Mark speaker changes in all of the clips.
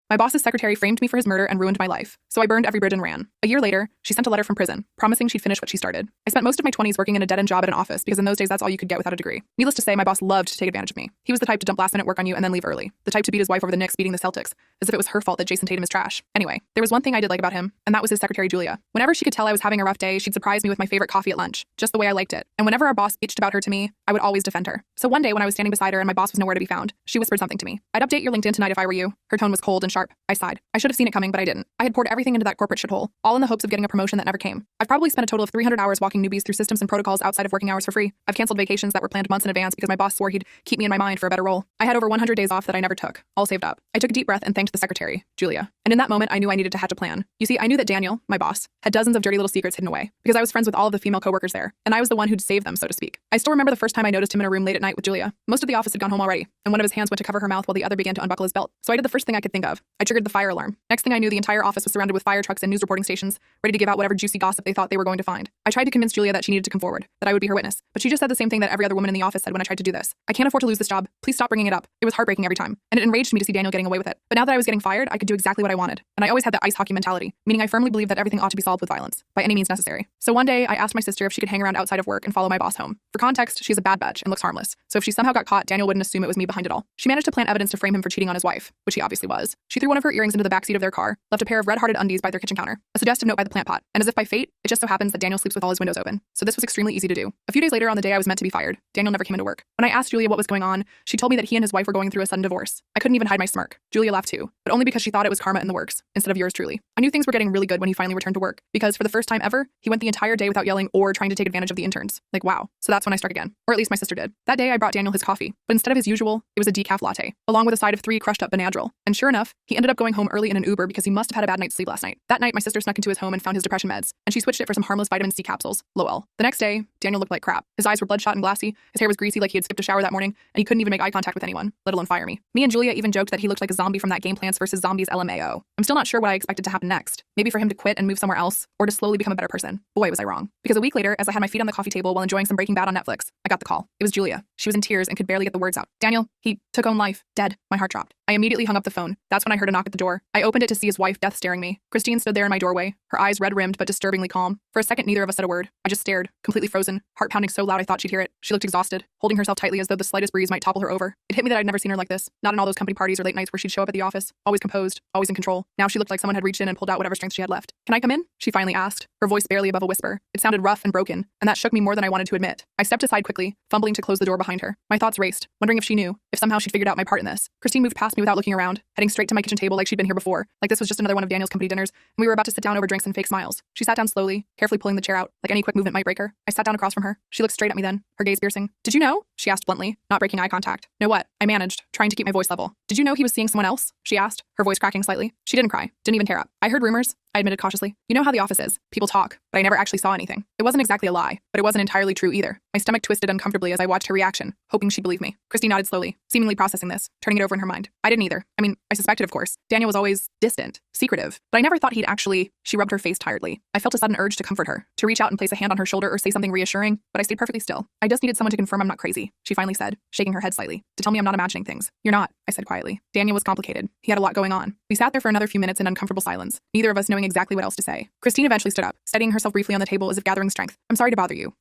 Speaker 1: My boss's secretary framed me for his murder and ruined my life, so I burned every bridge and ran. A year later, she sent a letter from prison, promising she'd finish what she started. I spent most of my 20s working in a dead-end job at an office because in those days that's all you could get without a degree. Needless to say, my boss loved to take advantage of me. He was the type to dump last-minute work on you and then leave early. The type to beat his wife over the Knicks beating the Celtics, as if it was her fault that Jason Tatum is trash. Anyway, there was one thing I did like about him, and that was his secretary Julia. Whenever she could tell I was having a rough day, she'd surprise me with my favorite coffee at lunch, just the way I liked it. And whenever our boss bitched about her to me, I would always defend her. So one day when I was standing beside her and my boss was nowhere to be found, she whispered something to me. "I'd update your LinkedIn tonight if I were you." Her tone was cold and sharp. I sighed. I should have seen it coming, but I didn't. I had poured everything into that corporate shithole, all in the hopes of getting a promotion that never came. I've probably spent a total of 300 hours walking newbies through systems and protocols outside of working hours for free. I've canceled vacations that were planned months in advance because my boss swore he'd keep me in my mind for a better role. I had over 100 days off that I never took, all saved up. I took a deep breath and thanked the secretary, Julia. And in that moment, I knew I needed to hatch a plan. You see, I knew that Daniel, my boss, had dozens of dirty little secrets hidden away because I was friends with all of the female coworkers there, and I was the one who'd save them, so to speak. I still remember the first time I noticed him in a room late at night with Julia. Most of the office had gone home already, and one of his hands went to cover her mouth while the other began to unbuckle his belt. So I did the first thing I could think of. I triggered the fire alarm. Next thing I knew, the entire office was surrounded with fire trucks and news reporting stations, ready to give out whatever juicy gossip they thought they were going to find. I tried to convince Julia that she needed to come forward, that I would be her witness, but she just said the same thing that every other woman in the office said when I tried to do this. "I can't afford to lose this job. Please stop bringing it up." It was heartbreaking every time, and it enraged me to see Daniel getting away with it. But now that I was getting fired, I could do exactly what I wanted. And I always had the ice hockey mentality, meaning I firmly believed that everything ought to be solved with violence, by any means necessary. So one day, I asked my sister if she could hang around outside of work and follow my boss home. For context, she's a bad bitch and looks harmless, so if she somehow got caught, Daniel wouldn't assume it was me behind it all. She managed to plant evidence to frame him for cheating on his wife, which he obviously was. She threw one of her earrings into the backseat of their car, left a pair of red-hearted undies by their kitchen counter, a suggestive note by the plant pot, and as if by fate, it just so happens that Daniel sleeps with all his windows open. So this was extremely easy to do. A few days later, on the day I was meant to be fired, Daniel never came into work. When I asked Julia what was going on, she told me that he and his wife were going through a sudden divorce. I couldn't even hide my smirk. Julia laughed too, but only because she thought it was karma in the works, instead of yours truly. I knew things were getting really good when he finally returned to work, because for the first time ever, he went the entire day without yelling or trying to take advantage of the interns. Like, wow. So that's when I struck again. Or at least my sister did. That day I brought Daniel his coffee, but instead of his usual, it was a decaf latte, along with a side of 3 crushed up Benadryl. And sure enough, he ended up going home early in an Uber because he must have had a bad night's sleep last night. That night, my sister snuck into his home and found his depression meds, and she switched it for some harmless vitamin C capsules. Lol. The next day, Daniel looked like crap. His eyes were bloodshot and glassy, his hair was greasy like he had skipped a shower that morning, and he couldn't even make eye contact with anyone, let alone fire me. Me and Julia even joked that he looked like a zombie from that game Plants vs. Zombies LMAO. I'm still not sure what I expected to happen next. Maybe for him to quit and move somewhere else, or to slowly become a better person. Boy, was I wrong. Because a week later, as I had my feet on the coffee table while enjoying some Breaking Bad on Netflix, I got the call. It was Julia. She was in tears and could barely get the words out. "Daniel, he took own life. Dead." My heart dropped. I immediately hung up the phone. That's when I heard a knock at the door. I opened it to see his wife death staring me. Christine stood there in my doorway, her eyes red-rimmed but disturbingly calm. For a second, neither of us said a word. I just stared, completely frozen, heart pounding so loud I thought she'd hear it. She looked exhausted, holding herself tightly as though the slightest breeze might topple her over. It hit me that I'd never seen her like this. Not in all those company parties or late nights where she'd show up at the office, always composed, always in control. Now she looked like someone had reached in and pulled out whatever strength she had left. "Can I come in?" she finally asked, her voice barely above a whisper. It sounded rough and broken, and that shook me more than I wanted to admit. I stepped aside quickly, fumbling to close the door behind her. My thoughts raced, wondering if she knew, if somehow she'd figured out my part in this. Christine moved past me without looking around, heading straight to my kitchen table like she'd been here before, like this was just another one of Daniel's company dinners, and we were about to sit down over drinks and fake smiles. She sat down slowly, carefully pulling the chair out, like any quick movement might break her. I sat down across from her. She looked straight at me then, her gaze piercing. "Did you know?" she asked bluntly, not breaking eye contact. "Know what?" I managed, trying to keep my voice level. "Did you know he was seeing someone else?" she asked, her voice cracking slightly. She didn't cry, didn't even tear up. "I heard rumors," I admitted cautiously. "You know how the office is. People talk, but I never actually saw anything." It wasn't exactly a lie, but it wasn't entirely true either. My stomach twisted uncomfortably as I watched her reaction, hoping she'd believe me. Christine nodded slowly, seemingly processing this, turning it over in her mind. I didn't either. I mean, I suspected, of course. Daniel was always distant, secretive, but I never thought he'd actually. She rubbed her face tiredly. I felt a sudden urge to comfort her, to reach out and place a hand on her shoulder or say something reassuring, but I stayed perfectly still. "I just needed someone to confirm I'm not crazy," she finally said, shaking her head slightly, "to tell me I'm not imagining things." "You're not," I said quietly. Daniel was complicated. He had a lot going on. We sat there for another few minutes in uncomfortable silence, neither of us knowing exactly what else to say. Christine eventually stood up, steadying herself briefly on the table as if gathering strength. "I'm sorry to bother you.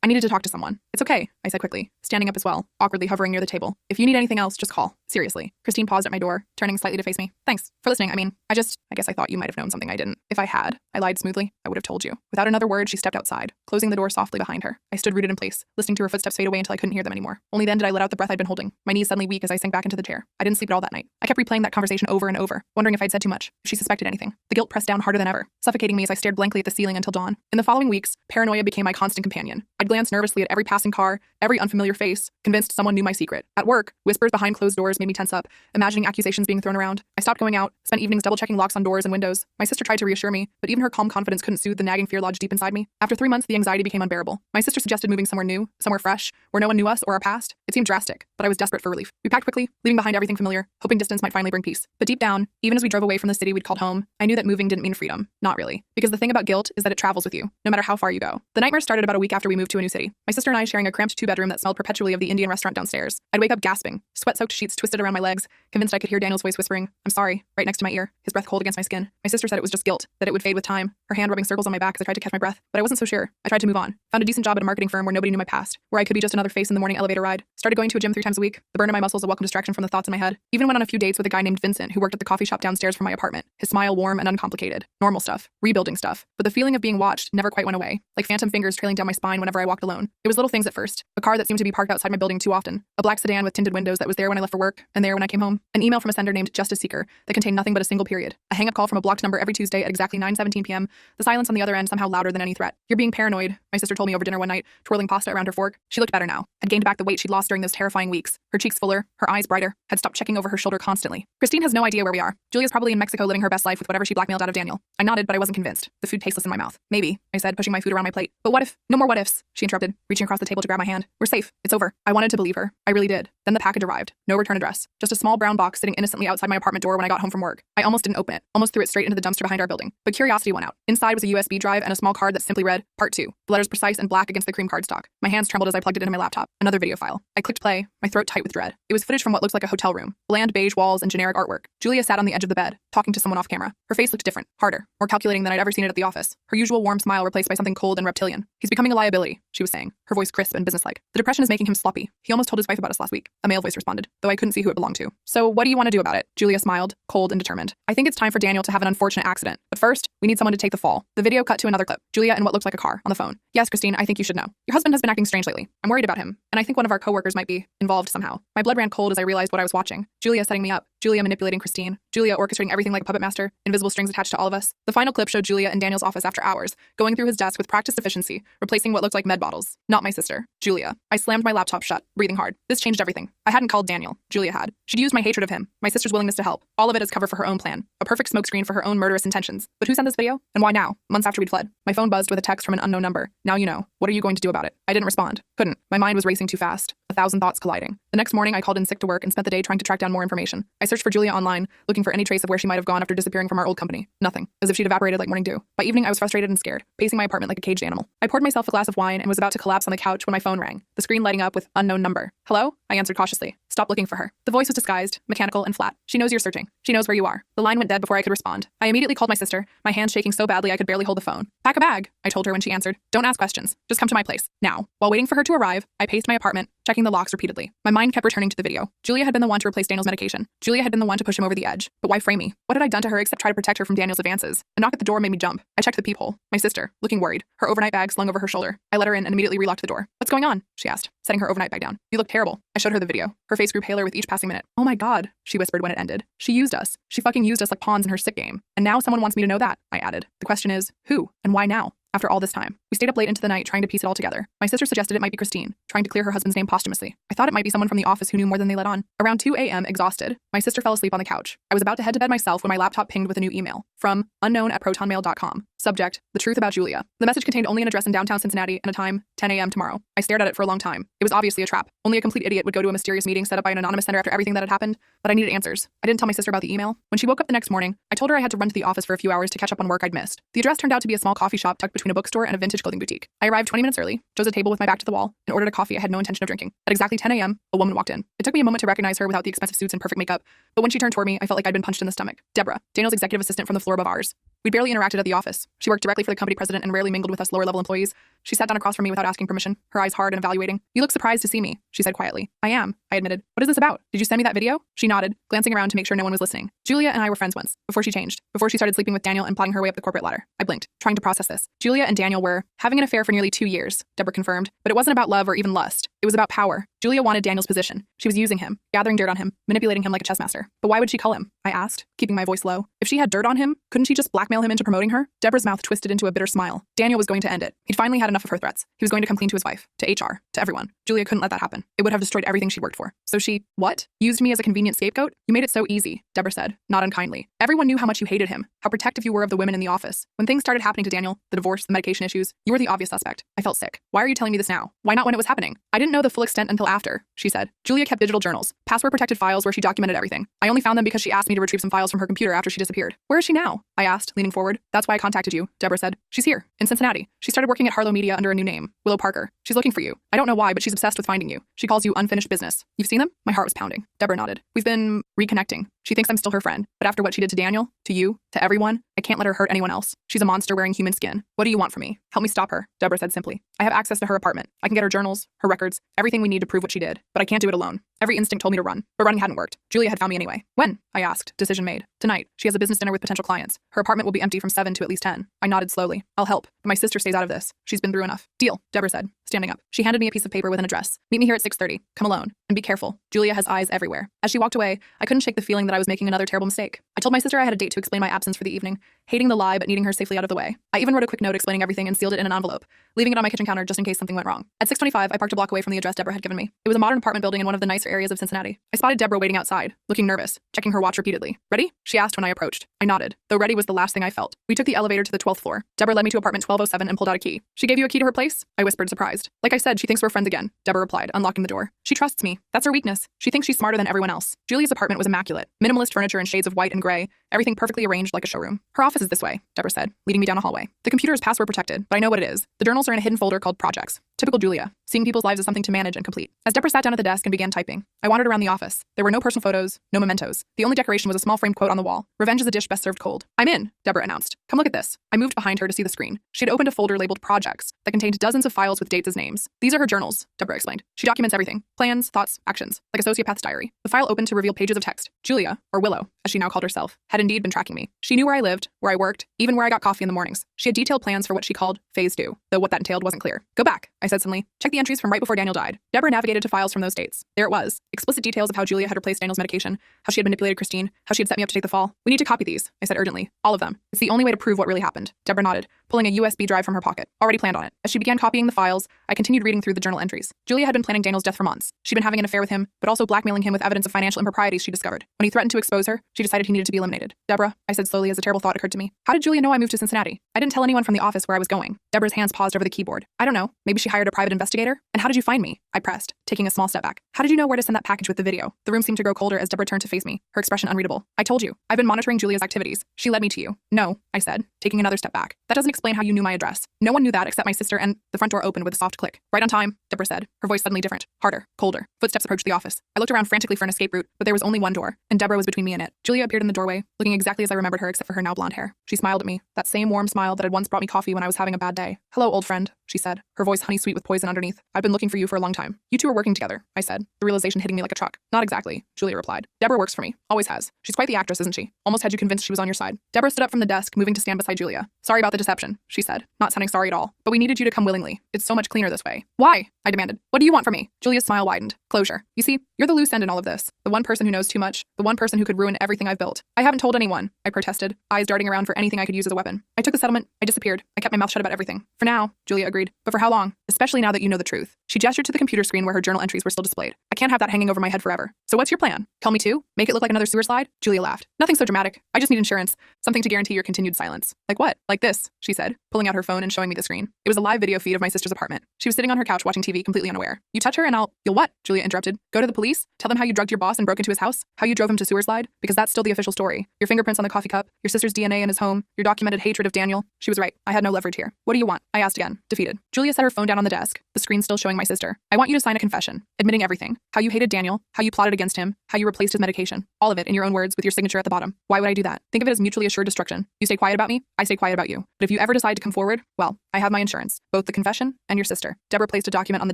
Speaker 1: I needed to talk to someone." "It's okay," I said quickly, standing up as well, awkwardly hovering near the table. "If you need anything else, just call. Seriously." Christine paused at my door, turning slightly to face me. "Thanks for listening. I guess I thought you might have known something I didn't. If I had," I lied smoothly, "I would have told you." Without another word, she stepped outside, closing the door softly behind her. I stood rooted in place, listening to her footsteps fade away until I couldn't hear them anymore. Only then did I let out the breath I'd been holding, my knees suddenly weak as I sank back into the chair. I didn't sleep at all that night. I kept replaying that conversation over and over, wondering if I'd said too much, if she suspected anything. The guilt pressed down harder than ever, suffocating me as I stared blankly at the ceiling until dawn. In the following weeks, paranoia became my constant companion. I'd glance nervously at every passing car, every unfamiliar face, convinced someone knew my secret. At work, whispers behind closed doors made me tense up, imagining accusations being thrown around. I stopped going out, spent evenings double-checking locks on doors and windows. My sister tried to reassure me, but even her calm confidence couldn't soothe the nagging fear lodged deep inside me. inside me. After 3 months, the anxiety became unbearable. My sister suggested moving somewhere new, somewhere fresh, where no one knew us or our past. It seemed drastic, but I was desperate for relief. We packed quickly, leaving behind everything familiar, hoping distance might finally bring peace. But deep down, even as we drove away from the city we'd called home, I knew that moving didn't mean freedom. Not really. Because the thing about guilt is that it travels with you, no matter how far you go. The nightmare started about a week after we moved to a new city. My sister and I sharing a cramped 2-bedroom that smelled perpetually of the Indian restaurant downstairs. I'd wake up gasping, sweat-soaked sheets twisted around my legs, convinced I could hear Daniel's voice whispering, "I'm sorry," right next to my ear, his breath cold against my skin. My sister said it was just guilt, that it would fade with time, her hand rubbing circles on my back as I tried to catch my breath. But I wasn't so sure. I tried to move on. Found a decent job at a marketing firm where nobody knew my past, where I could be just another face in the morning elevator ride. Started going to a gym 3 times a week. The burn in my muscles a welcome distraction from the thoughts in my head. Even went on a few dates with a guy named Vincent who worked at the coffee shop downstairs from my apartment. His smile warm and uncomplicated. Normal stuff. Rebuilding stuff. But the feeling of being watched never quite went away, like phantom fingers trailing down my spine whenever I walked alone. It was little things at first. A car that seemed to be parked outside my building too often. A black sedan with tinted windows that was there when I left for work and there when I came home. An email from a sender named Justice Seeker that contained nothing but a single period. A hang-up call from a blocked number every Tuesday at exactly 9:17 p.m. The silence on the other end somehow louder than any threat. "You're being paranoid," my sister told me over dinner one night, twirling pasta around her fork. She looked better now. Had gained back the weight she'd lost during those terrifying weeks. Her cheeks fuller, her eyes brighter. Had stopped checking over her shoulder constantly. "Christine has no idea where we are. Julia's probably in Mexico living her best life with whatever she blackmailed out of Daniel." I nodded, but I wasn't convinced. The food tasteless in my mouth. "Maybe," I said, pushing my food around my plate. "But what if—" "No more what ifs," she interrupted, reaching across the table to grab my hand. "We're safe. It's over." I wanted to believe her. I really did. Then the package arrived. No return address. Just a small brown box sitting innocently outside my apartment door when I got home from work. I almost didn't open it. Almost threw it straight into the dumpster behind our building. But curiosity won out. Inside was a USB drive and a small card that simply read, Part 2. The letters precise and black against the cream cardstock. My hands trembled as I plugged it into my laptop. Another video file. I clicked play, my throat tight with dread. It was footage from what looked like a hotel room. Bland beige walls and generic artwork. Julia sat on the edge of the bed, talking to someone off camera. Her face looked different, harder, more calculating than I'd ever seen it at the office. Her usual warm smile replaced by something cold and reptilian. "He's becoming a liability," she was saying, her voice crisp and businesslike. "The depression is making him sloppy. He almost told his wife about us last week." A male voice responded, though I couldn't see who it belonged to. "So what do you want to do about it?" Julia smiled, cold and determined. "I think it's time for Daniel to have an unfortunate accident. But first, we need someone to take the fall." The video cut to another clip. Julia in what looked like a car, on the phone. "Yes, Christine, I think you should know. Your husband has been acting strange lately. I'm worried about him, and I think one of our coworkers might be involved somehow." My blood ran cold as I realized what I was watching. Julia setting me up. Julia manipulating Christine. Julia orchestrating everything like a puppet master. Invisible strings attached to all of us. The final clip showed Julia in Daniel's office after hours, going through his desk with practiced efficiency, replacing what looked like med bottles. Not my sister. Julia. I slammed my laptop shut, breathing hard. This changed everything. I hadn't called Daniel. Julia had. She'd used my hatred of him, my sister's willingness to help, all of it as cover for her own plan. A perfect smokescreen for her own murderous intentions. But who sent this video? And why now? Months after we'd fled. My phone buzzed with a text from an unknown number. "Now you know. What are you going to do about it?" I didn't respond. Couldn't. My mind was racing too fast. 1,000 thoughts colliding. The next morning, I called in sick to work and spent the day trying to track down more information. I searched for Julia online, looking for any trace of where she might have gone after disappearing from our old company. Nothing. As if she'd evaporated like morning dew. By evening, I was frustrated and scared, pacing my apartment like a caged animal. I poured myself a glass of wine and was about to collapse on the couch when my phone rang, the screen lighting up with unknown number. "Hello?" I answered cautiously. "Stop looking for her." The voice was disguised, mechanical, and flat. "She knows you're searching. She knows where you are." The line went dead before I could respond. I immediately called my sister, my hands shaking so badly I could barely hold the phone. "Pack a bag," I told her when she answered. "Don't ask questions. Just come to my place. Now." While waiting for her to arrive, I paced my apartment, checking the locks repeatedly. My mind kept returning to the video. Julia had been the one to replace Daniel's medication. Julia had been the one to push him over the edge. But why frame me? What had I done to her except try to protect her from Daniel's advances? A knock at the door made me jump. I checked the peephole. My sister, looking worried, her overnight bag slung over her shoulder. I let her in and immediately relocked the door. "What's going on?" she asked, setting her overnight bag down. "You look terrible." I showed her the video. Her face grew paler with each passing minute. "Oh my God," she whispered when it ended. "She used us. She fucking used us like pawns in her sick game. And now someone wants me to know that," I added. The question is, who and why now? After all this time, we stayed up late into the night trying to piece it all together. My sister suggested it might be Christine, trying to clear her husband's name posthumously. I thought it might be someone from the office who knew more than they let on. Around 2 a.m., exhausted, my sister fell asleep on the couch. I was about to head to bed myself when my laptop pinged with a new email from unknown@protonmail.com. Subject, the truth about Julia. The message contained only an address in downtown Cincinnati and a time, 10 a.m. tomorrow. I stared at it for a long time. It was obviously a trap. Only a complete idiot would go to a mysterious meeting set up by an anonymous sender after everything that had happened. But I needed answers. I didn't tell my sister about the email. When she woke up the next morning, I told her I had to run to the office for a few hours to catch up on work I'd missed. The address turned out to be a small coffee shop tucked between a bookstore and a vintage clothing boutique. I arrived 20 minutes early, chose a table with my back to the wall, and ordered a coffee I had no intention of drinking. At exactly 10 a.m., a woman walked in. It took me a moment to recognize her without the expensive suits and perfect makeup, but when she turned toward me, I felt like I'd been punched in the stomach. Deborah, Daniel's executive assistant from the floor above ours. We'd barely interacted at the office. She worked directly for the company president and rarely mingled with us lower-level employees. She sat down across from me without asking permission, her eyes hard and evaluating. "You look surprised to see me," she said quietly. "I am," I admitted. "What is this about? Did you send me that video?" She nodded, glancing around to make sure no one was listening. "Julia and I were friends once, before she changed, before she started sleeping with Daniel and plotting her way up the corporate ladder." I blinked, trying to process this. Julia and Daniel were having an affair for nearly 2 years, Deborah confirmed, but it wasn't about love or even lust. It was about power. Julia wanted Daniel's position. She was using him, gathering dirt on him, manipulating him like a chess master. But why would she call him? I asked, keeping my voice low. If she had dirt on him, couldn't she just blackmail him into promoting her? Deborah's mouth twisted into a bitter smile. Daniel was going to end it. He'd finally had enough of her threats. He was going to come clean to his wife, to HR, to everyone. Julia couldn't let that happen. It would have destroyed everything she worked for. before. So she, what? Used me as a convenient scapegoat? You made it so easy, Deborah said, not unkindly. Everyone knew how much you hated him, how protective you were of the women in the office. When things started happening to Daniel, the divorce, the medication issues, you were the obvious suspect. I felt sick. Why are you telling me this now? Why not when it was happening? I didn't know the full extent until after, she said. Julia kept digital journals, password-protected files where she documented everything. I only found them because she asked me to retrieve some files from her computer after she disappeared. Where is she now? I asked, leaning forward. That's why I contacted you, Deborah said. She's here, in Cincinnati. She started working at Harlow Media under a new name, Willow Parker. She's looking for you. I don't know why, but she's obsessed with finding you. She calls you unfinished business. You've seen them? My heart was pounding. Deborah nodded. We've been reconnecting. She thinks I'm still her friend, but after what she did to Daniel, to you, to everyone, I can't let her hurt anyone else. She's a monster wearing human skin. What do you want from me? Help me stop her, Deborah said simply. I have access to her apartment. I can get her journals, her records, everything we need to prove what she did, but I can't do it alone. Every instinct told me to run, but running hadn't worked. Julia had found me anyway. When? I asked. Decision made. Tonight. She has a business dinner with potential clients. Her apartment will be empty from 7 to at least 10. I nodded slowly. I'll help, but my sister stays out of this. She's been through enough. Deal, Deborah said, standing up. She handed me a piece of paper with an address. Meet me here at 6:30. Come alone. And be careful. Julia has eyes everywhere. As she walked away, I couldn't shake the feeling that I was making another terrible mistake. I told my sister I had a date to explain my absence for the evening, hating the lie but needing her safely out of the way. I even wrote a quick note explaining everything and sealed it in an envelope, leaving it on my kitchen counter just in case something went wrong. At 6:25, I parked a block away from the address Deborah had given me. It was a modern apartment building in one of the nicer areas of Cincinnati. I spotted Deborah waiting outside, looking nervous, checking her watch repeatedly. Ready? She asked when I approached. I nodded, though ready was the last thing I felt. We took the elevator to the 12th floor. Deborah led me to apartment 1207 and pulled out a key. She gave you a key to her place? I whispered, surprised. Like I said, she thinks we're friends again, Deborah replied, unlocking the door. She trusts me. That's her weakness. She thinks she's smarter than everyone else. Julia's apartment was immaculate. Minimalist furniture in shades of white and gray, everything perfectly arranged like a showroom. Her office is this way, Deborah said, leading me down a hallway. The computer is password protected, but I know what it is. The journals are in a hidden folder called Projects. Typical Julia, seeing people's lives as something to manage and complete. As Deborah sat down at the desk and began typing, I wandered around the office. There were no personal photos, no mementos. The only decoration was a small framed quote on the wall. Revenge is a dish best served cold. I'm in, Deborah announced. Come look at this. I moved behind her to see the screen. She had opened a folder labeled Projects that contained dozens of files with dates as names. These are her journals, Deborah explained. She documents everything. Plans, thoughts, actions. Like a sociopath's diary. The file opened to reveal pages of text. Julia, or Willow, as she now called herself, had indeed been tracking me. She knew where I lived, where I worked, even where I got coffee in the mornings. She had detailed plans for what she called Phase 2, though what that entailed wasn't clear. Go back, I said suddenly. Check the entries from right before Daniel died. Deborah navigated to files from those dates. There it was. Explicit details of how Julia had replaced Daniel's medication, how she had manipulated Christine, how she had set me up to take the fall. We need to copy these, I said urgently. All of them. It's the only way to prove what really happened. Deborah nodded, pulling a USB drive from her pocket. Already planned on it. As she began copying the files, I continued reading through the journal entries. Julia had been planning Daniel's death for months. She'd been having an affair with him, but also blackmailing him with evidence of financial improprieties she discovered. When he threatened to expose her, she decided he needed to be eliminated. Deborah, I said slowly as a terrible thought occurred to me. How did Julia know I moved to Cincinnati? I didn't tell anyone from the office where I was going. Deborah's hands paused over the keyboard. I don't know. Maybe she hired a private investigator? And how did you find me? I pressed, taking a small step back. How did you know where to send that package with the video? The room seemed to grow colder as Deborah turned to face me, her expression unreadable. I told you. I've been monitoring Julia's activities. She led me to you. No, I said, taking another step back. That doesn't explain how you knew my address. No one knew that except my sister, and the front door opened with a soft click. Right on time, Deborah said, her voice suddenly different, harder, colder. Footsteps approached the office. I looked around frantically for an escape route, but there was only one door, and Deborah was between me and it. Julia appeared in the doorway, looking exactly as I remembered her except for her now blonde hair. She smiled at me, that same warm smile that had once brought me coffee when I was having a bad day. Hello, old friend, she said, her voice honey sweet with poison underneath. I've been looking for you for a long time. You two are working together, I said, the realization hitting me like a truck. Not exactly, Julia replied. Deborah works for me. Always has. She's quite the actress, isn't she? Almost had you convinced she was on your side. Deborah stood up from the desk, moving to stand beside Julia. Sorry about the deception, she said, not sounding sorry at all. But we needed you to come willingly. It's so much cleaner this way. Why? I demanded. What do you want from me? Julia's smile widened. Closure. You see, you're the loose end in all of this. The one person who knows too much. The one person who could ruin everything I've built. I haven't told anyone, I protested, eyes darting around for anything I could use as a weapon. I took the settlement. I disappeared. I kept my mouth shut about everything. For now, Julia agreed. But for how long? Especially now that you know the truth. She gestured to the computer screen where her journal entries were still displayed. I can't have that hanging over my head forever. So what's your plan? Tell me too? Make it look like another sewer slide? Julia laughed. Nothing so dramatic. I just need insurance. Something to guarantee your continued silence. Like what? Like this, she said, pulling out her phone and showing me the screen. It was a live video feed of my sister's apartment. She was sitting on her couch watching TV completely unaware. You touch her and You'll what? Julia interrupted. Go to the police? Tell them how you drugged your boss and broke into his house? How you drove him to sewer slide? Because that's still the official story. Your fingerprints on the coffee cup, your sister's DNA in his home, your documented hatred of Daniel. She was right. I had no leverage here. What do you want? I asked again, defeated. Julia set her phone down on the desk, the screen still showing my sister. I want you to sign a confession, admitting everything. How you hated Daniel, how you plotted against him, how you replaced his medication. All of it in your own words with your signature at the bottom. Why would I do that? Think of it as mutually assured destruction. You stay quiet about me, I stay quiet about you. But if you ever decide to come forward, well, I have my insurance, both the confession and your sister. Deborah placed a document on the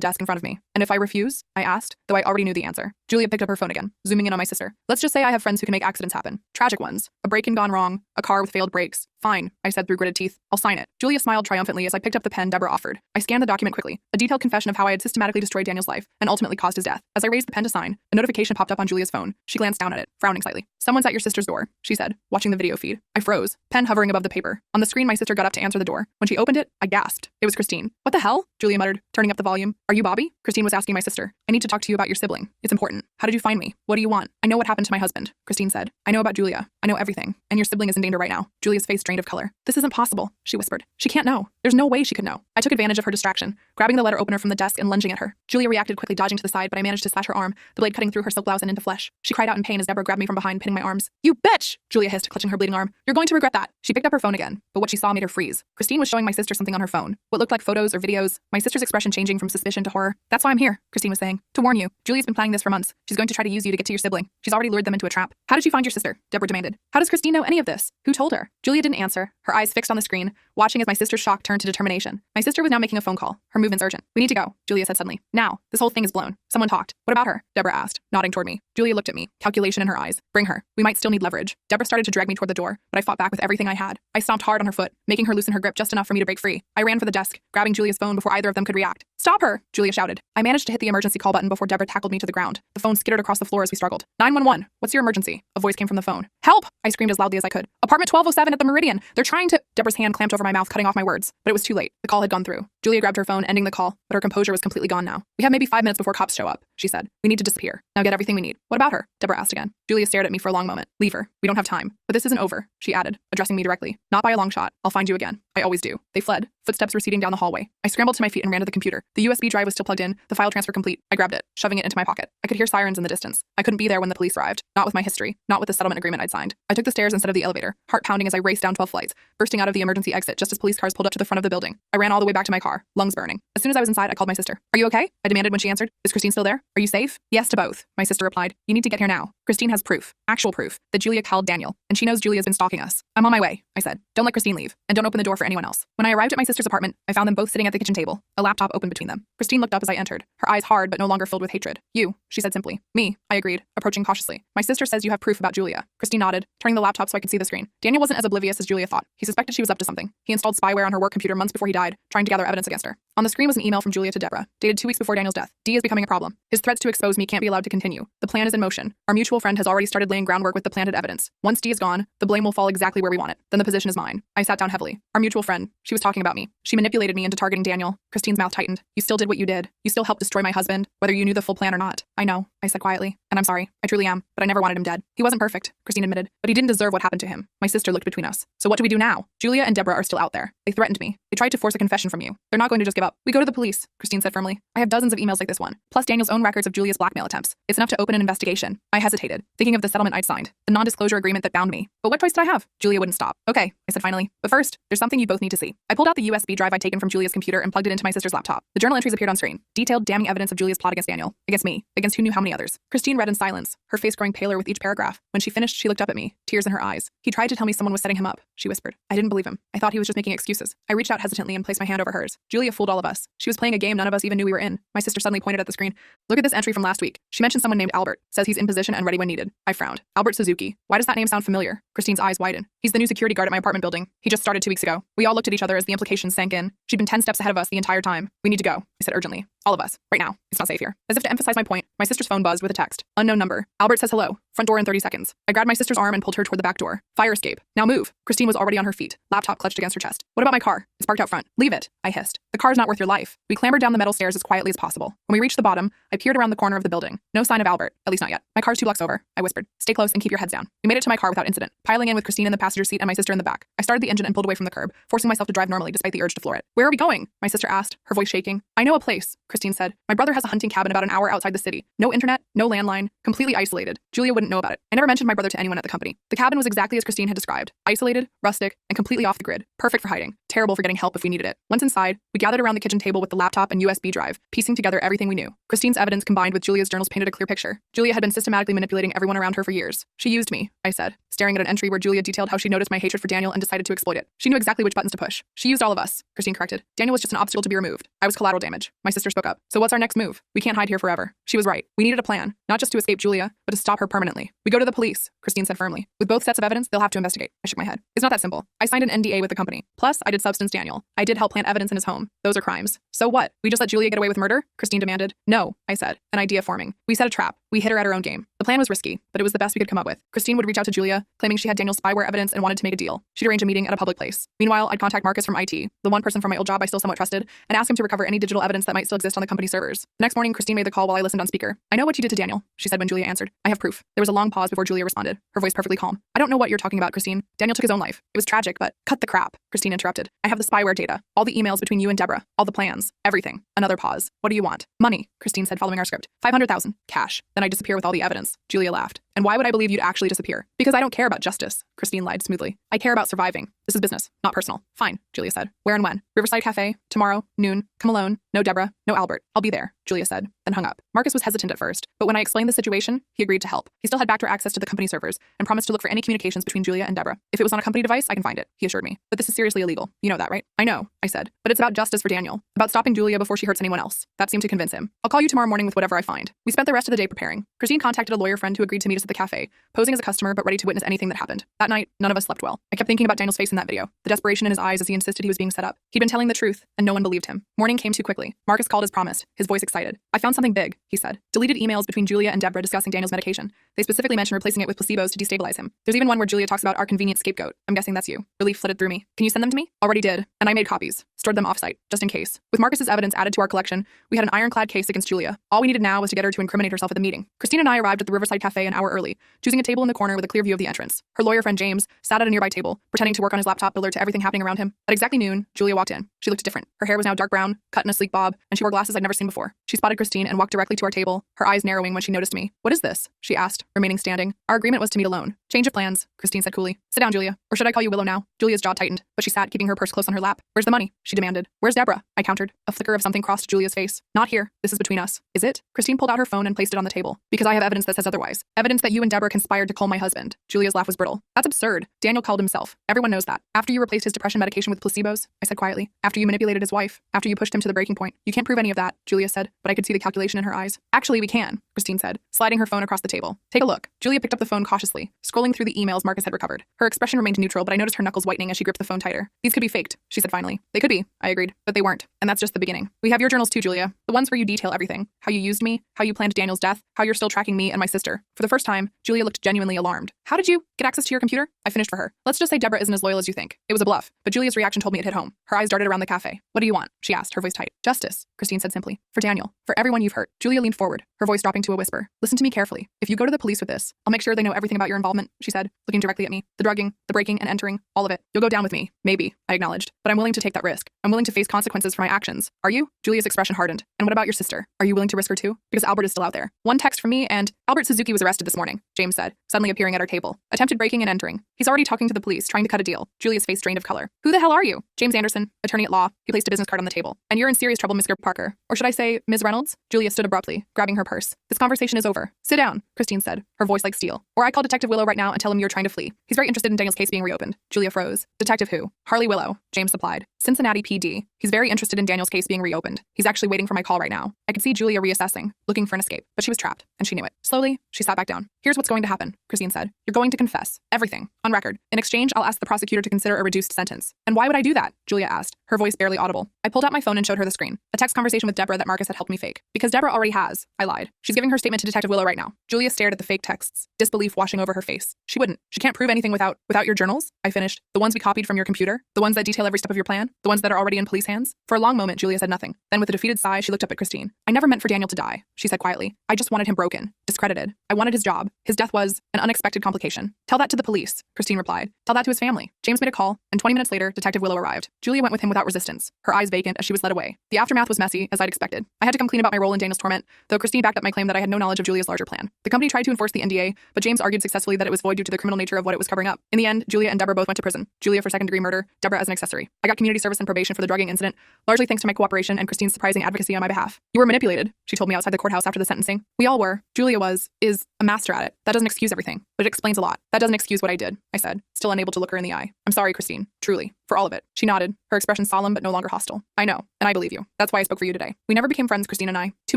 Speaker 1: desk in front of me. And if I refuse? I asked, though I already knew the answer. Julia picked up her phone again, zooming in on my sister. Let's just say I have friends who can make accidents happen. Tragic ones. A break-in gone wrong, a car with failed brakes. Fine, I said through gritted teeth. I'll sign it. Julia smiled triumphantly as I picked up the pen Deborah offered. I scanned the document quickly, a detailed confession of how I had systematically destroyed Daniel's life and ultimately caused his death. As I raised the pen to sign, a notification popped up on Julia's phone. She glanced down at it, frowning slightly. Someone's at your sister's door, she said, watching the video feed. I froze, pen hovering above the paper. On the screen, my sister got up to answer the door. When she opened it, I gasped. It was Christine. What the hell? Julia muttered, turning up the volume. Are you Bobby? Christine was asking my sister. I need to talk to you about your sibling. It's important. How did you find me? What do you want? I know what happened to my husband, Christine said. I know about Julia. I know everything. And your sibling is in danger right now. Julia's face drained of color. This isn't possible, she whispered. She can't know. There's no way she could know. I took advantage of her distraction, grabbing the letter opener from the desk and lunging at her. Julia reacted quickly, dodging to the side, but I managed to slash her arm, the blade cutting through her silk blouse and into flesh. She cried out in pain as Deborah grabbed me from behind, pinning my arms. You bitch! Julia hissed, clutching her bleeding arm. You're going to regret that. She picked up her phone again, but what she saw made her freeze. Christine was showing my sister something on her phone. What looked like photos or videos, my sister's expression changing from suspicion to horror. That's why I'm here, Christine was saying. To warn you, Julia's been planning this for months. She's going to try to use you to get to your sibling. She's already lured them into a trap. How did you find your sister? Deborah demanded. How does Christine know any of this? Who told her? Julia didn't answer, her eyes fixed on the screen, watching as my sister's shock turned to determination. My sister was now making a phone call. Her movement's urgent. We need to go, Julia said suddenly. Now. This whole thing is blown. Someone talked. What about her? Deborah asked, nodding toward me. Julia looked at me, calculation in her eyes. Bring her. We might still need leverage. Deborah started to drag me toward the door, but I fought back with everything I had. I stomped hard on her foot, making her loosen her grip just enough for me to break free. I ran for the desk, grabbing Julia's phone before either of them could react. Stop her! Julia shouted. I managed to hit the emergency call button before Deborah tackled me to the ground. The phone skittered across the floor as we struggled. 911. What's your emergency? A voice came from the phone. Help! I screamed as loudly as I could. Apartment 1207 at the Meridian. They're trying to... Deborah's hand clamped over my mouth, cutting off my words. But it was too late. The call had gone through. Julia grabbed her phone, ending the call, but her composure was completely gone now. We have maybe 5 minutes before cops show up, she said. We need to disappear. Now get everything we need. What about her? Deborah asked again. Julia stared at me for a long moment. Leave her. We don't have time. But this isn't over, she added, addressing me directly. Not by a long shot. I'll find you again. I always do. They fled. Footsteps receding down the hallway. I scrambled to my feet and ran to the computer. The USB drive was still plugged in, the file transfer complete. I grabbed it, shoving it into my pocket. I could hear sirens in the distance. I couldn't be there when the police arrived. Not with my history. Not with the settlement agreement I'd signed. I took the stairs instead of the elevator, heart pounding as I raced down 12 flights, bursting out of the emergency exit just as police cars pulled up to the front of the building. I ran all the way back to my car, lungs burning. As soon as I was inside, I called my sister. Are you okay? I demanded when she answered. Is Christine still there? Are you safe? Yes to both, my sister replied. You need to get here now. Christine has proof, actual proof, that Julia called Daniel, and she knows Julia's been stalking us. I'm on my way, I said. Don't let Christine leave, and don't open the door for anyone else. When I arrived at my sister's apartment, I found them both sitting at the kitchen table, a laptop open between them. Christine looked up as I entered, her eyes hard but no longer filled with hatred. You, she said simply. Me, I agreed, approaching cautiously. My sister says you have proof about Julia. Christine nodded, turning the laptop so I could see the screen. Daniel wasn't as oblivious as Julia thought. He suspected she was up to something. He installed spyware on her work computer months before he died, trying to gather evidence against her. On the screen was an email from Julia to Deborah, dated 2 weeks before Daniel's death. D is becoming a problem. His threats to expose me can't be allowed to continue. The plan is in motion. Our mutual friend has already started laying groundwork with the planted evidence. Once D is gone, the blame will fall exactly where we want it. Then the position is mine. I sat down heavily. Our mutual friend, she was talking about me. She manipulated me into targeting Daniel. Christine's mouth tightened. You still did what you did. You still helped destroy my husband, whether you knew the full plan or not. I know, I said quietly. And I'm sorry. I truly am. But I never wanted him dead. He wasn't perfect, Christine admitted. But he didn't deserve what happened to him. My sister looked between us. So what do we do now? Julia and Deborah are still out there. They threatened me. They tried to force a confession from you. They're not going to just give up. We go to the police, Christine said firmly. I have dozens of emails like this one, plus Daniel's own records of Julia's blackmail attempts. It's enough to open an investigation. I hesitated, thinking of the settlement I'd signed, the non-disclosure agreement that bound me. But what choice did I have? Julia wouldn't stop. Okay, I said finally. But first, there's something you both need to see. I pulled out the USB drive I'd taken from Julia's computer and plugged it into my sister's laptop. The journal entries appeared on screen. Detailed, damning evidence of Julia's plot against Daniel, against me, against who knew how many others. Christine read in silence, her face growing paler with each paragraph. When she finished, she looked up at me, tears in her eyes. He tried to tell me someone was setting him up, she whispered. I didn't believe him. I thought he was just making excuses. I reached out hesitantly and placed my hand over hers. Julia fooled all of us. She was playing a game none of us even knew we were in. My sister suddenly pointed at the screen. Look at this entry from last week. She mentioned someone named Albert. Says he's in position and ready when needed. I frowned. Albert Suzuki. Why does that name sound familiar? Christine's eyes widened. He's the new security guard at my apartment building. He just started 2 weeks ago. We all looked at each other as the implications sank in. She'd been 10 steps ahead of us the entire time. We need to go, I said urgently. All of us. Right now. It's not safe here. As if to emphasize my point, my sister's phone buzzed with a text. Unknown number. Albert says hello. Front door in 30 seconds. I grabbed my sister's arm and pulled her toward the back door. Fire escape. Now move. Christine was already on her feet, laptop clutched against her chest. What about my car? It's parked out front. Leave it, I hissed. The car's not worth your life. We clambered down the metal stairs as quietly as possible. When we reached the bottom, I peered around the corner of the building. No sign of Albert, at least not yet. My car's 2 blocks over, I whispered. Stay close and keep your heads down. We made it to my car without incident, piling in with Christine in the passenger seat and my sister in the back. I started the engine and pulled away from the curb, forcing myself to drive normally despite the urge to floor it. Where are we going? My sister asked, her voice shaking. I know a place, Christine said. My brother has a hunting cabin about an hour outside the city. No internet, no landline, completely isolated. Julia wouldn't know about it. I never mentioned my brother to anyone at the company. The cabin was exactly as Christine had described. Isolated, rustic, and completely off the grid. Perfect for hiding. Terrible for getting help if we needed it. Once inside, we gathered around the kitchen table with the laptop and USB drive, piecing together everything we knew. Christine's evidence combined with Julia's journals painted a clear picture. Julia had been systematically manipulating everyone around her for years. She used me, I said, staring at an entry where Julia detailed how she noticed my hatred for Daniel and decided to exploit it. She knew exactly which buttons to push. She used all of us, Christine corrected. Daniel was just an obstacle to be removed. I was collateral damage. My sister spoke up. So what's our next move? We can't hide here forever. She was right. We needed a plan, not just to escape Julia, but to stop her permanently. We go to the police, Christine said firmly. With both sets of evidence, they'll have to investigate. I shook my head. It's not that simple. I signed an NDA with the company. Plus, I did substance Daniel. I did help plant evidence in his home. Those are crimes. So what? We just let Julia get away with murder? Christine demanded. No, I said, an idea forming. We set a trap. We hit her at her own game. The plan was risky, but it was the best we could come up with. Christine would reach out to Julia, claiming she had Daniel's spyware evidence and wanted to make a deal. She'd arrange a meeting at a public place. Meanwhile, I'd contact Marcus from IT, the one person from my old job I still somewhat trusted, and ask him to recover any digital evidence that might still exist on the company servers. The next morning, Christine made the call while I listened on speaker. I know what you did to Daniel, she said when Julia answered. I have proof. There was a long pause before Julia responded, her voice perfectly calm. I don't know what you're talking about, Christine. Daniel took his own life. It was tragic, but cut the crap, Christine interrupted. I have the spyware data, all the emails between you and Deborah, all the plans, everything. Another pause. What do you want? Money, Christine said following our script. 500,000, cash. Then I disappear with all the evidence. Julia laughed. And why would I believe you'd actually disappear? Because I don't care about justice, Christine lied smoothly. I care about surviving. This is business, not personal. Fine, Julia said. Where and when? Riverside Cafe, tomorrow, noon. Come alone. No Deborah, no Albert. I'll be there, Julia said, then hung up. Marcus was hesitant at first, but when I explained the situation, he agreed to help. He still had backdoor access to the company servers and promised to look for any communications between Julia and Deborah. If it was on a company device, I can find it, he assured me. But this is seriously illegal. You know that, right? I know, I said. But it's about justice for Daniel, about stopping Julia before she hurts anyone else. That seemed to convince him. I'll call you tomorrow morning with whatever I find. We spent the rest of the day preparing. Christine contacted a lawyer friend who agreed to meet us at the cafe, posing as a customer but ready to witness anything that happened. That night, none of us slept well. I kept thinking about Daniel's face in that video, the desperation in his eyes as he insisted he was being set up. He'd been telling the truth, and no one believed him. Morning came too quickly. Marcus called as promised, his voice excited. I found something big, he said. Deleted emails between Julia and Deborah discussing Daniel's medication. They specifically mentioned replacing it with placebos to destabilize him. There's even one where Julia talks about our convenient scapegoat. I'm guessing that's you. Relief flitted through me. Can you send them to me? Already did, and I made copies. Stored them offsite, just in case. With Marcus's evidence added to our collection, we had an ironclad case against Julia. All we needed now was to get her to incriminate herself at the meeting. Christine and I arrived at the Riverside Cafe an hour early, choosing a table in the corner with a clear view of the entrance. Her lawyer friend James sat at a nearby table, pretending to work on his laptop alert to everything happening around him. At exactly noon, Julia walked in. She looked different. Her hair was now dark brown, cut in a sleek bob, and she wore glasses I'd never seen before. She spotted Christine and walked directly to our table, her eyes narrowing when she noticed me. What is this? She asked, remaining standing. Our agreement was to meet alone. Change of plans, Christine said coolly. Sit down, Julia. Or should I call you Willow now? Julia's jaw tightened, but she sat, keeping her purse close on her lap. Where's the money? She demanded. Where's Deborah? I countered. A flicker of something crossed Julia's face. Not here. This is between us. Is it? Christine pulled out her phone and placed it on the table. Because I have evidence that says otherwise. Evidence that you and Deborah conspired to kill my husband. Julia's laugh was brittle. That's absurd. Daniel called himself. Everyone knows that. After you replaced his depression medication with placebos, I said quietly. After you manipulated his wife. After you pushed him to the breaking point. You can't prove any of that, Julia said, but I could see the calculation in her eyes. Actually, we can, Christine said, sliding her phone across the table. Take a look. Julia picked up the phone cautiously, scrolling through the emails Marcus had recovered. Her expression remained neutral, but I noticed her knuckles whitening as she gripped the phone tighter. These could be faked, she said finally. They could be, I agreed, but they weren't. And that's just the beginning. We have your journals too, Julia. The ones where you detail everything. How you used me, how you planned Daniel's death, how you're still tracking me and my sister. For the first time, Julia looked genuinely alarmed. How did you get access to your computer? I finished for her. Let's just say Deborah isn't as loyal as you think. It was a bluff, but Julia's reaction told me it hit home. Her eyes darted around the cafe. What do you want? She asked, her voice tight. Justice, Christine said simply. For Daniel. For everyone you've hurt. Julia leaned forward, her voice dropping to a whisper. Listen to me carefully. If you go to the police with this, I'll make sure they know everything about your involvement, she said, looking directly at me. The drugging, the breaking and entering, all of it. You'll go down with me. Maybe, I acknowledged. But I'm willing to take that risk. I'm willing to face consequences for my actions. Are you? Julia's expression hardened. And what about your sister? Are you willing to risk her too? Because Albert is still out there. One text from me and Albert Suzuki was arrested this morning, James said, suddenly appearing at our table. Attempted breaking and entering. He's already talking to the police, trying to cut a deal. Julia's face drained of color. Who the hell are you? James Anderson, attorney at law. He placed a business card on the table. And you're in serious trouble, Mr. Parker. Or should I say, Ms. Reynolds? Julia stood abruptly, grabbing her purse. This conversation is over. Sit down, Christine said, her voice like steel. Or I call Detective Willow right now and tell him you're trying to flee. He's very interested in Daniel's case being reopened. Julia froze. Detective who? Harley Willow, James supplied. Cincinnati PD. He's very interested in Daniel's case being reopened. He's actually waiting for my call right now. I could see Julia reassessing, looking for an escape, but she was trapped, and she knew it. Slowly, she sat back down. Here's what's going to happen, Christine said. You're going to confess. Everything. On record. In exchange, I'll ask the prosecutor to consider a reduced sentence. And why would I do that? Julia asked, her voice barely audible. I pulled out my phone and showed her the screen. A text conversation with Deborah that Marcus had helped me fake. Because Deborah already has. I lied. She's giving her statement to Detective Willow right now. Julia stared at the fake texts, disbelief washing over her face. She wouldn't. She can't prove anything without your journals, I finished. The ones we copied from your computer. The ones that detail every step of your plan. The ones that are already in police hands. For a long moment, Julia said nothing. Then with a defeated sigh, she looked up at Christine. I never meant for Daniel to die, she said quietly. I just wanted him broken, discredited. I wanted his job. His death was an unexpected complication. Tell that to the police, Christine replied. Tell that to his family. James made a call, and 20 minutes later, Detective Willow arrived. Julia went with him without resistance, her eyes vacant as she was led away. The aftermath was messy, as I'd expected. I had to come clean about my role in Daniel's torment, though Christine backed up my claim that I had no knowledge of Julia's larger plan. The company tried to enforce the NDA, but James argued successfully that it was void due to the criminal nature of what it was covering up. In the end, Julia and Deborah both went to prison. Julia for second-degree murder, Deborah as an accessory. I got community service and probation for the drugging incident, largely thanks to my cooperation and Christine's surprising advocacy on my behalf. You were manipulated, she told me outside the courthouse after the sentencing. We all were. Julia is a master at it. That doesn't excuse everything, but it explains a lot. That doesn't excuse what I did, I said, still unable to look her in the eye. I'm sorry, Christine. Truly. For all of it. She nodded, her expression solemn but no longer hostile. I know, and I believe you. That's why I spoke for you today. We never became friends, Christine and I. Too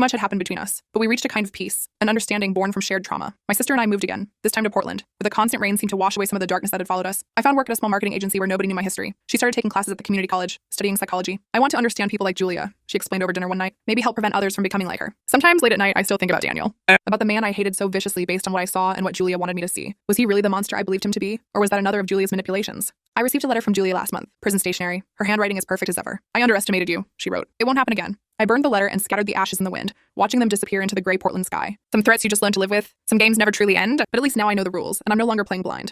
Speaker 1: much had happened between us, but we reached a kind of peace, an understanding born from shared trauma. My sister and I moved again, this time to Portland, where the constant rain seemed to wash away some of the darkness that had followed us. I found work at a small marketing agency where nobody knew my history. She started taking classes at the community college, studying psychology. I want to understand people like Julia, she explained over dinner one night. Maybe help prevent others from becoming like her. Sometimes late at night, I still think about Daniel. About the man I hated so viciously based on what I saw and what Julia wanted me to see. Was he really the monster I believed him to be? Or was that another of Julia's manipulations? I received a letter from Julia last month. Prison stationery. Her handwriting is perfect as ever. I underestimated you, she wrote. It won't happen again. I burned the letter and scattered the ashes in the wind, watching them disappear into the gray Portland sky. Some threats you just learn to live with. Some games never truly end, but at least now I know the rules, and I'm no longer playing blind.